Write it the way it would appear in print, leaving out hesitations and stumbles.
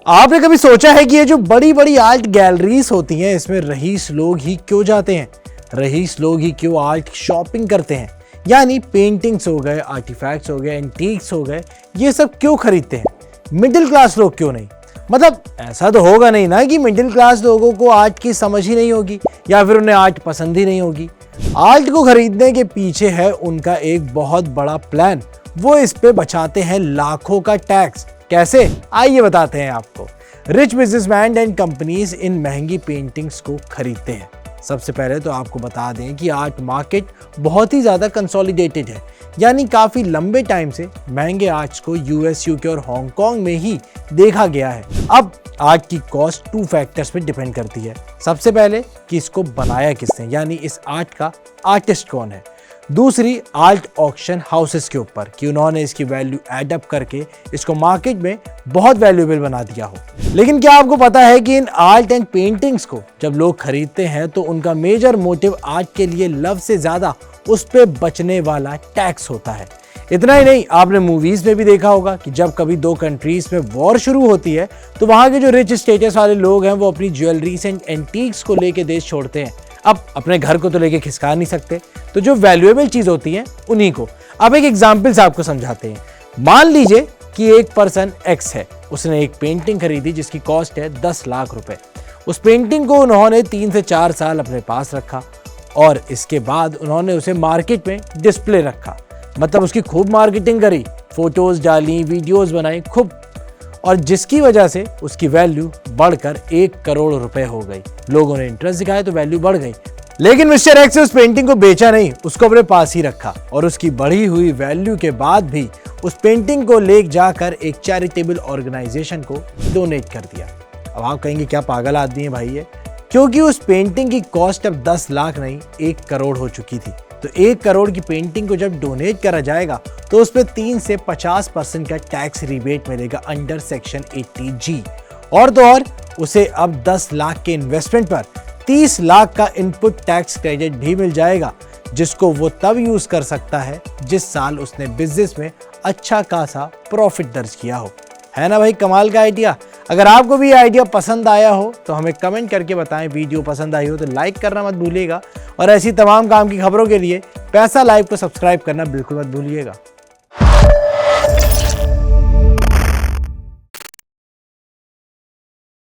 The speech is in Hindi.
आपने कभी सोचा है कि ये जो बड़ी बड़ी आर्ट गैलरीज होती हैं इसमें रईस लोग ही क्यों जाते हैं? रईस लोग ही क्यों आर्ट शॉपिंग करते हैं? यानी पेंटिंग्स हो गए, आर्टिफैक्ट्स हो गए, एंटीक्स हो गए, ये सब क्यों खरीदते हैं? मिडिल क्लास लोग क्यों नहीं? मतलब ऐसा तो होगा नहीं ना कि मिडिल क्लास लोगों को आर्ट की समझ ही नहीं होगी या फिर उन्हें आर्ट पसंद ही नहीं होगी। आर्ट को खरीदने के पीछे है उनका एक बहुत बड़ा प्लान। वो इस पे बचाते हैं लाखों का टैक्स। कैसे? आइए बताते हैं आपको। Rich businessman and companies in महंगी पेंटिंग्स को खरीदते हैं। सबसे पहले तो आपको बता दें कि आर्ट मार्केट बहुत ही ज़्यादा कंसोलिडेटेड है, यानी काफ़ी लंबे टाइम से महंगे आर्ट्स को यूएस, यूके और हांगकांग में ही देखा गया है। अब आर्ट की कॉस्ट 2 फैक्टर्स पे डिपेंड करती है। सबसे पहले कि इसको बनाया किसने, यानी इस आर्ट का आर्टिस्ट कौन है। दूसरी, आर्ट ऑक्शन हाउसेस के ऊपर कि उन्होंने इसकी वैल्यू एड अप करके इसको मार्केट में बहुत वैल्यूएबल बना दिया हो। लेकिन क्या आपको पता है कि इन आर्ट एंड पेंटिंग्स को जब लोग खरीदते हैं तो उनका मेजर मोटिव आर्ट के लिए लव से ज्यादा उस पे बचने वाला टैक्स होता है। इतना ही नहीं, आपने मूवीज में भी देखा होगा कि जब कभी 2 कंट्रीज में वॉर शुरू होती है तो वहां के जो रिच स्टेटस वाले लोग हैं वो अपनी ज्वेलरीज एंड एंटीक्स को लेके देश छोड़ते हैं। अब अपने घर को तो लेके खिसका नहीं सकते, तो जो वैल्यूएबल चीज होती है उन्हीं को। अब एक एग्जाम्पल से आपको समझाते हैं। मान लीजिए कि एक पर्सन एक्स है, उसने एक पेंटिंग खरीदी जिसकी कॉस्ट है 10 लाख रुपए। उस पेंटिंग को उन्होंने 3 से 4 साल अपने पास रखा और इसके बाद उन्होंने उसे मार्केट में डिस्प्ले रखा। मतलब उसकी खूब मार्केटिंग करी, फोटोज डाली, वीडियोस बनाई खूब, और जिसकी वजह से उसकी वैल्यू बढ़कर 1 करोड़ रुपए हो गई। लोगों ने इंटरेस्ट दिखाया तो वैल्यू बढ़ गई। लेकिन मिस्टर एक्स ने उस पेंटिंग को बेचा नहीं, उसको अपने पास ही रखा और उसकी बढ़ी हुई वैल्यू के बाद भी उस पेंटिंग को ले जाकर एक चैरिटेबल ऑर्गेनाइजेशन को डोनेट कर दिया। अब आप कहेंगे क्या पागल आदमी है भाई ये? क्योंकि उस पेंटिंग की कॉस्ट अब 10 लाख नहीं 1 करोड़ हो चुकी थी। तो 1 करोड़ की पेंटिंग को जब डोनेट करा जाएगा तो उस पर 3 से 50% का टैक्स रिबेट मिलेगा अंडर सेक्शन 80G। और तो और उसे अब 10 लाख के इन्वेस्टमेंट पर 30 लाख का इनपुट टैक्स क्रेडिट भी मिल जाएगा, जिसको वो तब यूज कर सकता है जिस साल उसने बिजनेस में अच्छा खासा प्रॉफिट दर्ज किया हो। है ना भाई कमाल का आइडिया? अगर आपको भी ये आइडिया पसंद आया हो तो हमें कमेंट करके बताएं। वीडियो पसंद आई हो तो लाइक करना मत भूलिएगा और ऐसी तमाम काम की खबरों के लिए पैसा लाइव को सब्सक्राइब करना बिल्कुल मत भूलिएगा।